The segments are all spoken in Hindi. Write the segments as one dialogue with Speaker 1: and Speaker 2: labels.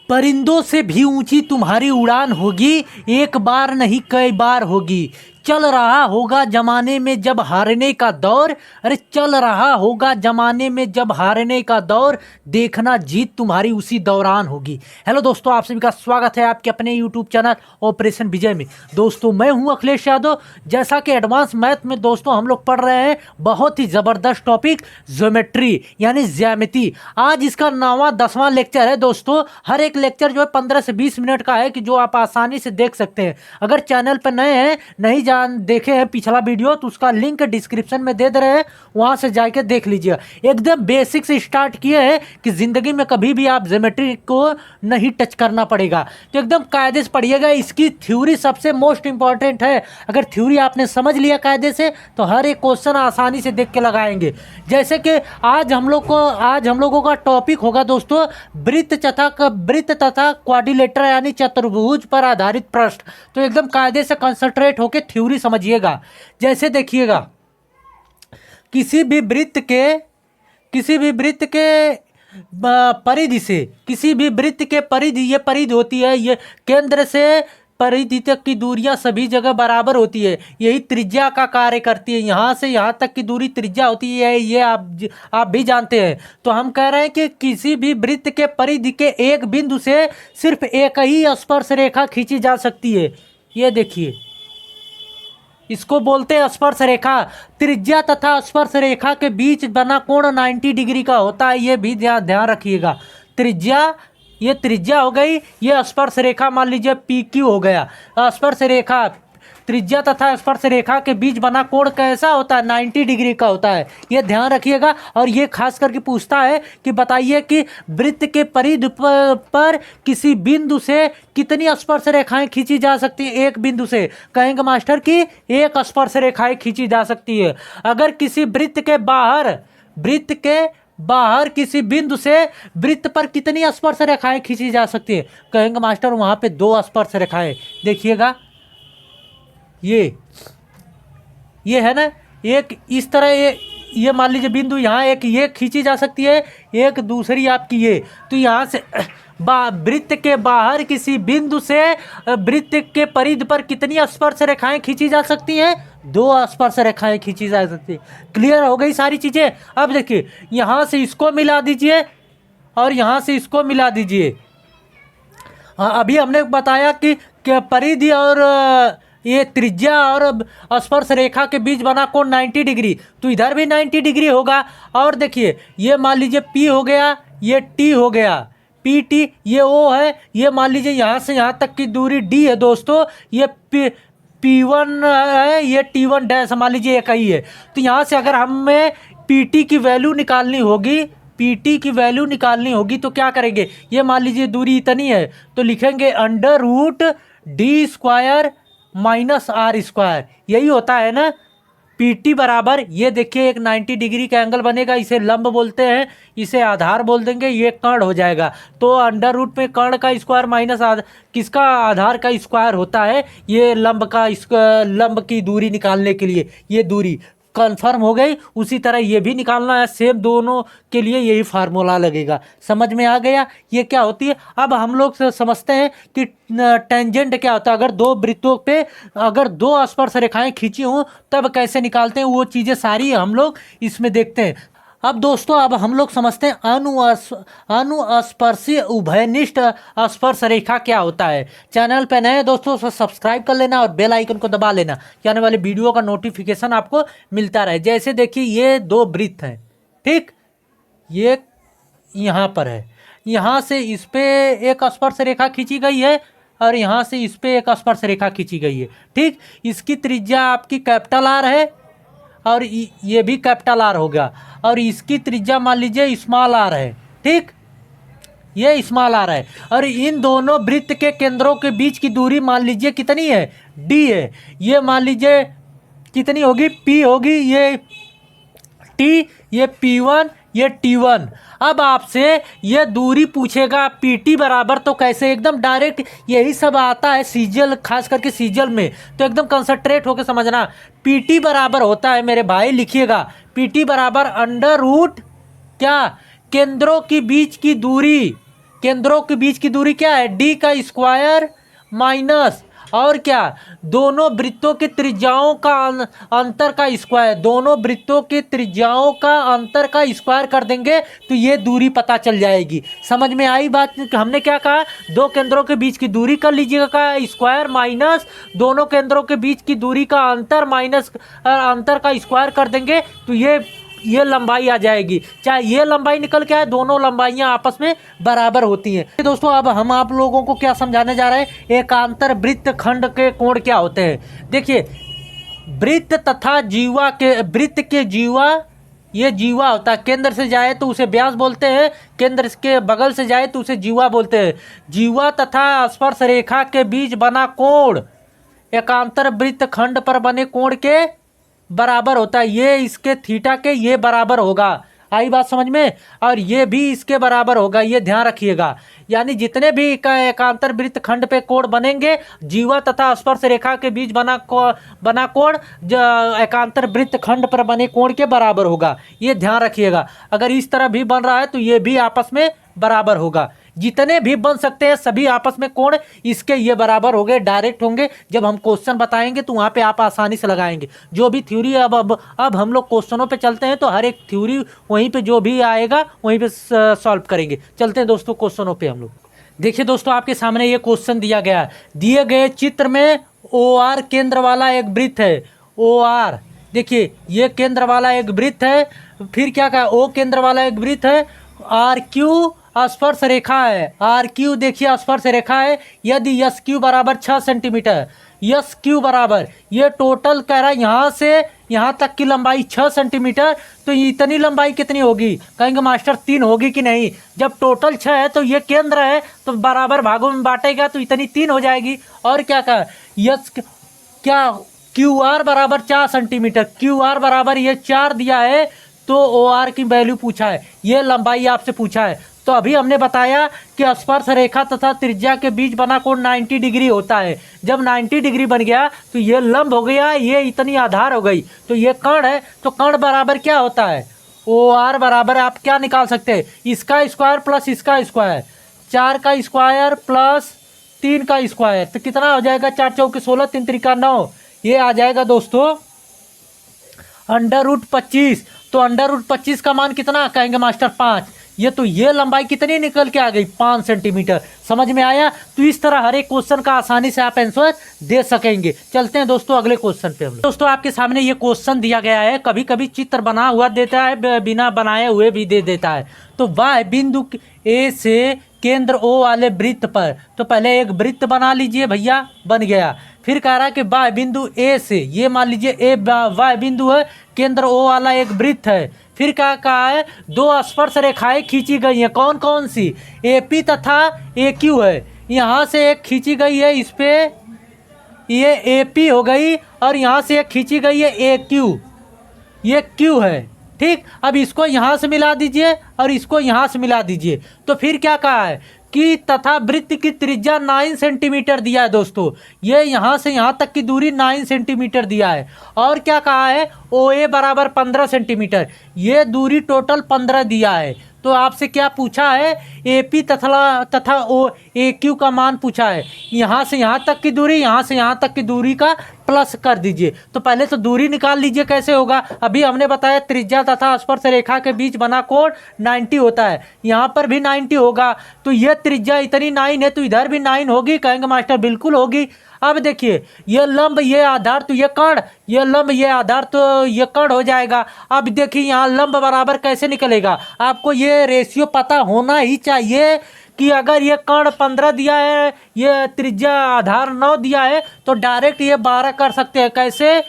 Speaker 1: परिंदों से भी ऊंची तुम्हारी उड़ान होगी, एक बार नहीं कई बार होगी। चल रहा होगा जमाने में जब हारने का दौर, अरे चल रहा होगा जमाने में जब हारने का दौर, देखना जीत तुम्हारी उसी दौरान होगी। हेलो दोस्तों, आप सभी का स्वागत है आपके अपने यूट्यूब चैनल ऑपरेशन विजय में। दोस्तों मैं हूं अखिलेश यादव। जैसा कि एडवांस मैथ में दोस्तों हम लोग पढ़ रहे हैं बहुत ही ज़बरदस्त टॉपिक ज्योमेट्री यानी ज्यामिति। आज इसका 9वां 10वां लेक्चर है दोस्तों। हर एक लेक्चर जो है 15 से 20 मिनट का है कि जो आप आसानी से देख सकते हैं। अगर चैनल पर नए हैं, नहीं देखे हैं पिछला वीडियो, तो उसका लिंक डिस्क्रिप्शन में दे रहे हैं, वहां से जाके देख लीजिए। एकदम बेसिक से स्टार्ट किए हैं कि जिंदगी में कभी भी आप ज्योमेट्री को नहीं टच करना पड़ेगा, तो एकदम कायदे से पढ़िएगा। इसकी थ्योरी सबसे मोस्ट इंपॉर्टेंट है। अगर थ्योरी आपने समझ लिया कायदे से तो हर एक क्वेश्चन आसानी से देख के लगाएंगे। जैसे कि आज हम लोगों का टॉपिक होगा दोस्तों वृत्त तथा क्वाड्रिलेटरल यानी चतुर्भुज पर आधारित प्रश्न। तो एकदम कायदे से कंसंट्रेट होकर थ्योरी समझिएगा। जैसे देखिएगा, किसी भी वृत्त के परिधि से, किसी भी वृत्त के परिधि, ये परिधि होती है, ये केंद्र से परिधि तक की दूरियां सभी जगह बराबर होती है। यही त्रिज्या का कार्य करती है। यहाँ से यहाँ तक की दूरी त्रिज्या होती है, ये आप भी जानते हैं। तो हम कह रहे हैं कि किसी भी वृत्त के परिधि के एक बिंदु से सिर्फ एक ही स्पर्श रेखा खींची जा सकती है। ये देखिए, इसको बोलते हैं स्पर्श रेखा। त्रिज्या तथा स्पर्श रेखा के बीच बना कोण 90 डिग्री का होता है। ये भी ध्यान रखिएगा। ये त्रिज्या हो गई, ये स्पर्श रेखा मान लीजिए PQ हो गया। स्पर्श रेखा, त्रिज्या तथा स्पर्श रेखा के बीच बना कोण कैसा होता है? 90 डिग्री का होता है। ये ध्यान रखिएगा। और ये खास करके पूछता है कि बताइए कि वृत्त के परिधि पर किसी बिंदु से कितनी स्पर्श रेखाएं खींची जा सकती है? एक बिंदु से कहेंगे मास्टर कि एक स्पर्श रेखाएं खींची जा सकती है। अगर किसी वृत्त के बाहर किसी बिंदु से वृत्त पर कितनी स्पर्श रेखाएं खींची जा सकती है? कहेंगे मास्टर वहां पे 2 स्पर्श रेखाएं। देखिएगा, ये है ना, एक इस तरह ये मान लीजिए बिंदु, यहाँ एक ये खींची जा सकती है, एक दूसरी आपकी ये। तो यहाँ से वृत्त के बाहर किसी बिंदु से वृत्त के परिधि पर कितनी स्पर्श रेखाएं खींची जा सकती हैं? 2 स्पर्श रेखाएं खींची जा सकती है। क्लियर हो गई सारी चीजें। अब देखिए, यहाँ से इसको मिला दीजिए और यहाँ से इसको मिला दीजिए। अभी हमने बताया कि परिधि और ये त्रिज्या और स्पर्श रेखा के बीच बना कोण 90 डिग्री, तो इधर भी 90 डिग्री होगा। और देखिए, ये मान लीजिए P हो गया, ये T हो गया, PT, ये O है, ये मान लीजिए यहाँ से यहाँ तक की दूरी D है दोस्तों, ये P1 है, ये T1 डैश मान लीजिए एक ही है। तो यहाँ से अगर हमें PT की वैल्यू निकालनी होगी तो क्या करेंगे? ये मान लीजिए दूरी इतनी है, तो लिखेंगे √D² माइनस R²। यही होता है ना PT बराबर। ये देखिए, एक 90 डिग्री का एंगल बनेगा, इसे लंब बोलते हैं, इसे आधार बोल देंगे, ये कर्ण हो जाएगा। तो √ में कर्ण का स्क्वायर माइनस किसका आधार का स्क्वायर होता है, ये लंब की दूरी निकालने के लिए। ये दूरी कंफर्म हो गई। उसी तरह ये भी निकालना है, सेम दोनों के लिए यही फार्मूला लगेगा। समझ में आ गया ये क्या होती है? अब हम लोग समझते हैं कि टेंजेंट क्या होता है। अगर 2 वृत्तों पे अगर 2 स्पर्श रेखाएं खींची हों तब कैसे निकालते हैं, वो चीज़ें सारी हम लोग इसमें देखते हैं। अब दोस्तों, अब हम लोग समझते हैं अनुस्पर्शी उभयनिष्ठ स्पर्श रेखा क्या होता है। चैनल पे नए दोस्तों तो सब्सक्राइब कर लेना और बेल आइकन को दबा लेना कि आने वाले वीडियो का नोटिफिकेशन आपको मिलता रहे। जैसे देखिए, ये 2 वृत्त हैं, ठीक, ये यहाँ पर है, यहाँ से इस पे एक स्पर्श रेखा खींची गई है और यहाँ से इस पे एक स्पर्श रेखा खींची गई है, ठीक। इसकी त्रिज्या आपकी R है और ये भी R होगा, और इसकी त्रिज्या मान लीजिए r है, ठीक, ये r है। और इन दोनों वृत्त के केंद्रों के बीच की दूरी मान लीजिए कितनी है? D है। ये मान लीजिए कितनी होगी? P होगी, ये T, ये P1, ये T1। अब आपसे ये दूरी पूछेगा PT बराबर, तो कैसे? एकदम डायरेक्ट यही सब आता है सीजल, खास करके सीजल में, तो एकदम कंसंट्रेट होकर समझना। PT बराबर होता है मेरे भाई, लिखिएगा, PT बराबर √ क्या? केंद्रों के बीच की दूरी, केंद्रों के बीच की दूरी क्या है, डी का स्क्वायर माइनस और क्या, दोनों वृत्तों की त्रिज्याओं का अंतर का स्क्वायर, दोनों वृत्तों की त्रिज्याओं का अंतर का स्क्वायर कर देंगे तो ये दूरी पता चल जाएगी। समझ में आई बात? हमने क्या कहा, दो केंद्रों के बीच की दूरी कर लीजिएगा का स्क्वायर माइनस दोनों केंद्रों के बीच की दूरी का अंतर माइनस अंतर का स्क्वायर कर देंगे तो ये लंबाई आ जाएगी। चाहे ये लंबाई निकल के आए, दोनों लंबाइयां आपस में बराबर होती हैं। दोस्तों अब हम आप लोगों को क्या समझाने जा रहे हैं, एकांतर वृत्त खंड के कोण क्या होते हैं। देखिए वृत्त तथा जीवा के, वृत्त के जीवा, ये जीवा होता है, केंद्र से जाए तो उसे व्यास बोलते हैं, केंद्र के बगल से जाए तो उसे जीवा बोलते हैं। जीवा तथा स्पर्श रेखा के बीच बना कोण एकांतर वृत्त खंड पर बने कोण के बराबर होता है। ये इसके थीटा के ये बराबर होगा। आई बात समझ में? और ये भी इसके बराबर होगा, ये ध्यान रखिएगा। यानी जितने भी एकांतर वृत्त खंड पे कोण बनेंगे, जीवा तथा स्पर्श रेखा के बीच बना कोण एकांतर वृत्त खंड पर बने कोण के बराबर होगा। ये ध्यान रखिएगा। अगर इस तरह भी बन रहा है तो ये भी आपस में बराबर होगा। जितने भी बन सकते हैं सभी आपस में कोण इसके ये बराबर हो गए, डायरेक्ट होंगे। जब हम क्वेश्चन बताएंगे तो वहाँ पे आप आसानी से लगाएंगे। जो भी थ्योरी अब हम लोग क्वेश्चनों पे चलते हैं तो हर एक थ्योरी वहीं पे जो भी आएगा वहीं पे सॉल्व करेंगे। चलते हैं दोस्तों क्वेश्चनों पे हम लोग। देखिए दोस्तों आपके सामने ये क्वेश्चन दिया गया है। दिए गए चित्र में OR केंद्र वाला एक वृत्त है। OR देखिए ये केंद्र वाला एक वृत्त है। फिर क्या कहा, O केंद्र वाला एक वृत्त है। RQ स्पर्श रेखा है। RQ देखिए स्पर्श रेखा है। यदि SQ बराबर 6 सेंटीमीटर, SQ बराबर ये टोटल कह रहा है यहाँ से यहाँ तक की लंबाई 6 सेंटीमीटर, तो इतनी लंबाई कितनी होगी? कहेंगे मास्टर 3 होगी कि नहीं? जब टोटल 6 है तो ये केंद्र है तो बराबर भागों में बांटेगा तो इतनी 3 हो जाएगी। और क्या कहा, क्या QR बराबर 4 सेंटीमीटर, QR बराबर ये 4 दिया है तो OR की वैल्यू पूछा है, ये लंबाई आपसे पूछा है। तो अभी हमने बताया कि स्पर्श रेखा तथा त्रिज्या के बीच बना कोण 90 डिग्री होता है। जब 90 डिग्री बन गया तो ये लंब हो गया, ये इतनी आधार हो गई, तो ये कर्ण है। तो कर्ण बराबर क्या होता है, OR बराबर आप क्या निकाल सकते हैं, इसका स्क्वायर प्लस इसका स्क्वायर, 4 का स्क्वायर प्लस 3 का स्क्वायर, तो कितना हो जाएगा, 4 चौके 16, 3 त्रिका 9, ये आ जाएगा दोस्तों √25। तो √25 का मान कितना, कहेंगे मास्टर 5। ये तो ये लंबाई कितनी निकल के आ गई, 5 सेंटीमीटर। समझ में आया? तो इस तरह हर एक क्वेश्चन का आसानी से आप आंसर दे सकेंगे। चलते हैं दोस्तों अगले क्वेश्चन पे। हम दोस्तों आपके सामने ये क्वेश्चन दिया गया है। कभी कभी चित्र बना हुआ देता है, बिना बनाए हुए भी दे देता है। तो वह बिंदु A से केंद्र O वाले वृत्त पर, तो पहले एक वृत्त बना लीजिए भैया, बन गया। फिर कह रहा है कि वह बिंदु A से, ये मान लीजिए A वह बिंदु है, केंद्र O वाला एक वृत्त है। फिर क्या कहा है, 2 स्पर्श रेखाएं खींची गई हैं। कौन कौन सी, AP तथा AQ है। यहाँ से एक खींची गई है, इस पे ये AP हो गई, और यहाँ से एक खींची गई है AQ, ये Q है। ठीक, अब इसको यहाँ से मिला दीजिए और इसको यहाँ से मिला दीजिए। तो फिर क्या कहा है कि तथा वृत्त की त्रिज्या 9 सेंटीमीटर दिया है दोस्तों, ये यहाँ से यहाँ तक की दूरी 9 सेंटीमीटर दिया है। और क्या कहा है, OA बराबर 15 सेंटीमीटर, ये दूरी टोटल 15 दिया है। तो आपसे क्या पूछा है, AP तथा AQ का मान पूछा है। यहाँ से यहाँ तक की दूरी, यहाँ से यहाँ तक की दूरी का प्लस कर दीजिए। तो पहले तो दूरी निकाल लीजिए, कैसे होगा, अभी हमने बताया त्रिज्या तथा स्पर्श रेखा के बीच बना कोण 90 होता है, यहाँ पर भी 90 होगा। तो ये त्रिज्या इतनी 9 है तो इधर भी 9 होगी, कहेंगे मास्टर बिल्कुल होगी। अब देखिए ये लंब ये आधार तो ये कर्ण, ये लंब ये आधार तो ये कर्ण हो जाएगा। अब देखिए यहाँ लंब बराबर कैसे निकलेगा, आपको ये रेशियो पता होना ही चाहिए कि अगर ये कर्ण 15 दिया है, ये त्रिज्या आधार 9 दिया है, तो डायरेक्ट ये 12 कर सकते हैं। कैसे,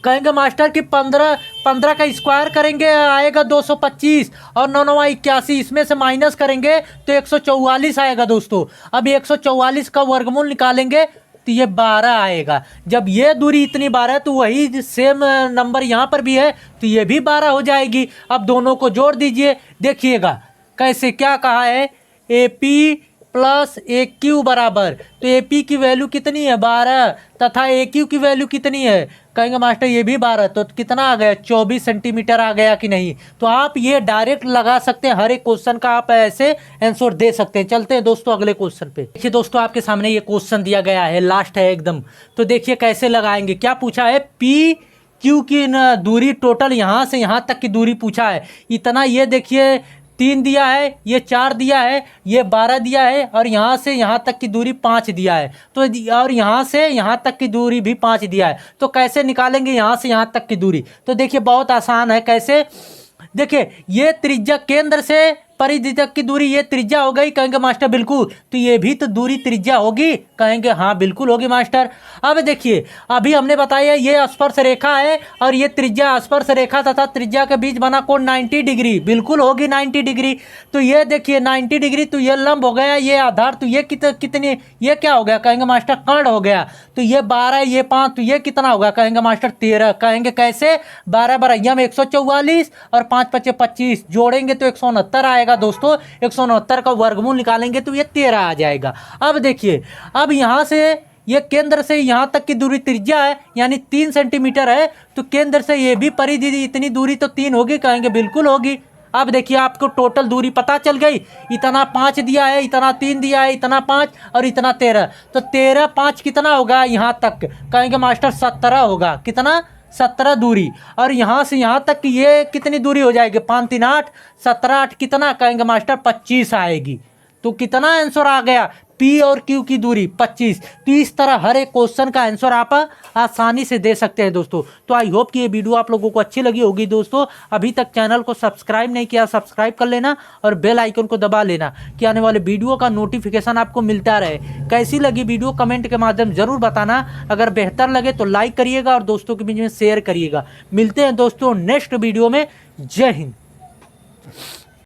Speaker 1: कहेंगे मास्टर कि 15 का स्क्वायर करेंगे आएगा 225, और 9 9 81, इसमें से माइनस करेंगे तो 144 आएगा दोस्तों। अब 144 का वर्गमूल निकालेंगे तो ये 12 आएगा। जब ये दूरी इतनी 12 है तो वही सेम नंबर यहाँ पर भी है, तो ये भी 12 हो जाएगी। अब दोनों को जोड़ दीजिए, देखिएगा कैसे, क्या कहा है, AP प्लस ए क्यू बराबर, तो ए पी की वैल्यू कितनी है 12 तथा ए क्यू की वैल्यू कितनी है, कहेंगे मास्टर ये भी 12, तो कितना आ गया 24 सेंटीमीटर आ गया कि नहीं। तो आप ये डायरेक्ट लगा सकते हैं, हर एक क्वेश्चन का आप ऐसे आंसर दे सकते हैं। चलते हैं दोस्तों अगले क्वेश्चन पे। देखिए दोस्तों आपके सामने ये क्वेश्चन दिया गया है, लास्ट है एकदम, तो देखिए कैसे लगाएंगे। क्या पूछा है, पी क्यू की दूरी टोटल यहाँ से यहाँ तक की दूरी पूछा है, इतना ये देखिए 3 दिया है, ये 4 दिया है, ये 12 दिया है, और यहाँ से यहाँ तक की दूरी 5 दिया है, तो और यहाँ से यहाँ तक की दूरी भी 5 दिया है। तो कैसे निकालेंगे यहाँ से यहाँ तक की दूरी, तो देखिए बहुत आसान है। कैसे, देखिए ये त्रिज्या केंद्र से परिधि तक की दूरी, ये त्रिज्या हो गई, कहेंगे मास्टर बिल्कुल, तो ये भी तो दूरी त्रिज्या होगी, कहेंगे हाँ बिल्कुल होगी मास्टर। अब देखिए अभी हमने बताया ये स्पर्श रेखा है और ये त्रिज्या, स्पर्श रेखा तथा त्रिज्या के बीच बना कोण 90 डिग्री, बिल्कुल होगी 90 डिग्री। तो ये देखिए 90 डिग्री, तो ये लंब हो गया, ये आधार, तो ये कितनी, ये क्या हो गया, कहेंगे मास्टर कर्ण हो गया। तो ये 12, ये 5, तो ये कितना होगा, कहेंगे मास्टर 13। कहेंगे कैसे, 12 बरैया में 144 और 5 × 5 = 25, जोड़ेंगे तो 169 आएगा दोस्तों। 169 का वर्गमूल निकालेंगे तो ये 13 आ जाएगा। अब देखिए, अब यहाँ से ये केंद्र से यहाँ तक की दूरी त्रिज्या है, यानी 3 सेंटीमीटर है, तो केंद्र से ये भी परिधि इतनी दूरी तो 3 होगी, कहेंगे बिल्कुल होगी। अब देखिए आपको टोटल दूरी पता चल गई, इतना 5 दिया है, इतना 3 दिया है, इतना 5 और इतना 13, तो 13 5 कितना होगा यहाँ तक, कहेंगे मास्टर 17 होगा। कितना, 17 दूरी। और यहाँ से यहाँ तक ये कितनी दूरी हो जाएगी, 5 3 8, 17 8 कितना, कहेंगे मास्टर 25 आएगी। तो कितना आंसर आ गया, पी और क्यू की दूरी 25। तो इस तरह हर एक क्वेश्चन का आंसर आप आसानी से दे सकते हैं दोस्तों। तो आई होप कि ये वीडियो आप लोगों को अच्छी लगी होगी दोस्तों। अभी तक चैनल को सब्सक्राइब नहीं किया, सब्सक्राइब कर लेना और बेल आइकन को दबा लेना कि आने वाले वीडियो का नोटिफिकेशन आपको मिलता रहे। कैसी लगी वीडियो कमेंट के माध्यम जरूर बताना, अगर बेहतर लगे तो लाइक करिएगा और दोस्तों के बीच में शेयर करिएगा। मिलते हैं दोस्तों नेक्स्ट वीडियो में। जय हिंद।